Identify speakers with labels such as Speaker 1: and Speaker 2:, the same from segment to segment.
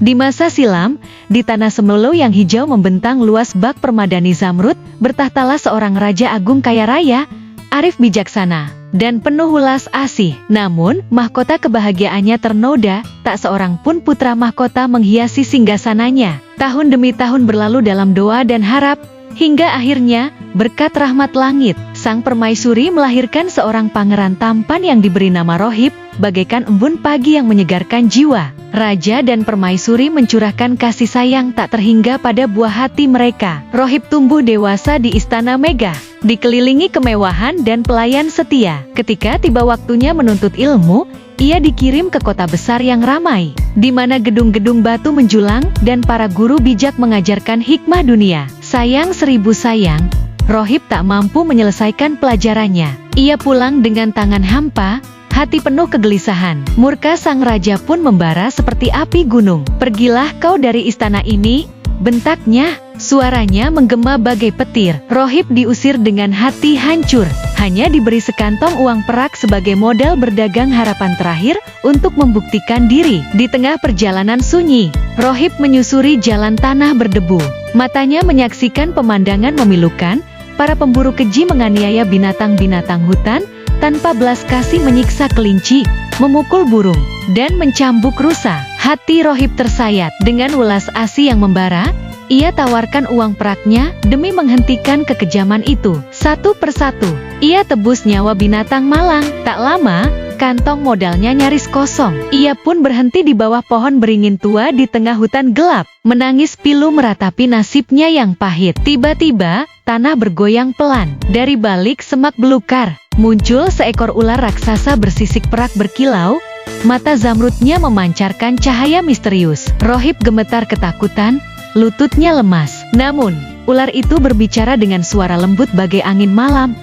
Speaker 1: Di masa silam, di tanah Semelau yang hijau membentang luas bak permadani Zamrud, bertahtalah seorang raja agung kaya raya, arif bijaksana, dan penuh welas asih. Namun, mahkota kebahagiaannya ternoda, tak seorang pun putra mahkota menghiasi singgasananya. Tahun demi tahun berlalu dalam doa dan harap, hingga akhirnya, berkat rahmat langit, sang permaisuri melahirkan seorang pangeran tampan yang diberi nama Rohib, bagaikan embun pagi yang menyegarkan jiwa. Raja dan permaisuri mencurahkan kasih sayang tak terhingga pada buah hati mereka. Rohib tumbuh dewasa di istana megah, dikelilingi kemewahan dan pelayan setia. Ketika tiba waktunya menuntut ilmu, ia dikirim ke kota besar yang ramai, di mana gedung-gedung batu menjulang dan para guru bijak mengajarkan hikmah dunia. Sayang seribu sayang, Rohib tak mampu menyelesaikan pelajarannya. Ia pulang dengan tangan hampa, hati penuh kegelisahan. Murka sang raja pun membara seperti api gunung. "Pergilah kau dari istana ini," bentaknya. Suaranya menggema bagai petir. Rohib diusir dengan hati hancur. Hanya diberi sekantong uang perak sebagai modal berdagang harapan terakhir untuk membuktikan diri. Di tengah perjalanan sunyi, Rohib menyusuri jalan tanah berdebu. Matanya menyaksikan pemandangan memilukan. Para pemburu keji menganiaya binatang-binatang hutan, tanpa belas kasih menyiksa kelinci, memukul burung, dan mencambuk rusa. Hati Rohib tersayat. Dengan welas asih yang membara, ia tawarkan uang peraknya demi menghentikan kekejaman itu. Satu persatu, ia tebus nyawa binatang malang. Tak lama, kantong modalnya nyaris kosong. Ia pun berhenti di bawah pohon beringin tua di tengah hutan gelap, menangis pilu meratapi nasibnya yang pahit. Tiba-tiba, tanah bergoyang pelan. Dari balik semak belukar, muncul seekor ular raksasa bersisik perak berkilau. Mata Zamrudnya memancarkan cahaya misterius. Rohib gemetar ketakutan, lututnya lemas. Namun, ular itu berbicara dengan suara lembut bagai angin malam.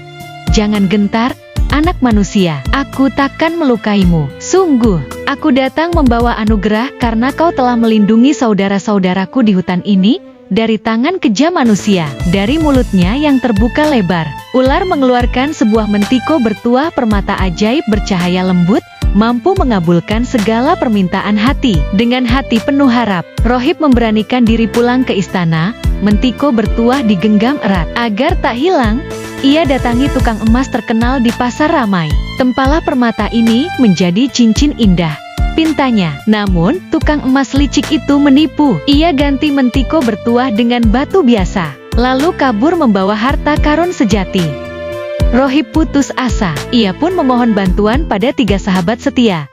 Speaker 1: "Jangan gentar, anak manusia. Aku takkan melukaimu. Sungguh, aku datang membawa anugerah karena kau telah melindungi saudara-saudaraku di hutan ini dari tangan kejam manusia." Dari mulutnya yang terbuka lebar, ular mengeluarkan sebuah mentiko bertuah permata ajaib bercahaya lembut, mampu mengabulkan segala permintaan hati. Dengan hati penuh harap, Rohib memberanikan diri pulang ke istana. Mentiko bertuah digenggam erat. Agar tak hilang, ia datangi tukang emas terkenal di pasar ramai. Tempalah permata ini menjadi cincin indah, pintanya. Namun, tukang emas licik itu menipu. Ia ganti mentiko bertuah dengan batu biasa, lalu kabur membawa harta karun sejati. Rohib putus asa. Ia pun memohon bantuan pada 3 sahabat setia.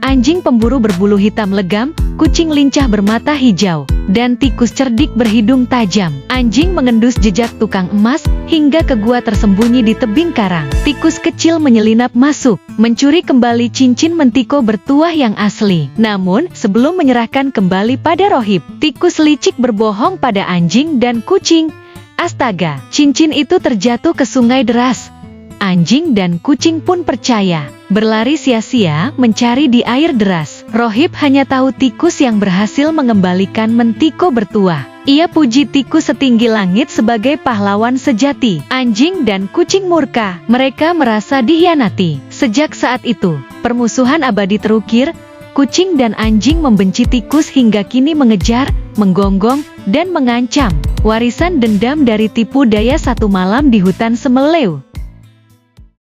Speaker 1: Anjing pemburu berbulu hitam legam, kucing lincah bermata hijau, dan tikus cerdik berhidung tajam. Anjing mengendus jejak tukang emas, hingga ke gua tersembunyi di tebing karang. Tikus kecil menyelinap masuk, mencuri kembali cincin mentiko bertuah yang asli. Namun, sebelum menyerahkan kembali pada Rohib, tikus licik berbohong pada anjing dan kucing. Astaga, cincin itu terjatuh ke sungai deras. Anjing dan kucing pun percaya, berlari sia-sia mencari di air deras. Rohib hanya tahu tikus yang berhasil mengembalikan mentiko bertuah. Ia puji tikus setinggi langit sebagai pahlawan sejati. Anjing dan kucing murka, mereka merasa dikhianati. Sejak saat itu, permusuhan abadi terukir. Kucing dan anjing membenci tikus hingga kini mengejar, menggonggong, dan mengancam. Warisan dendam dari tipu daya satu malam di hutan Semelau.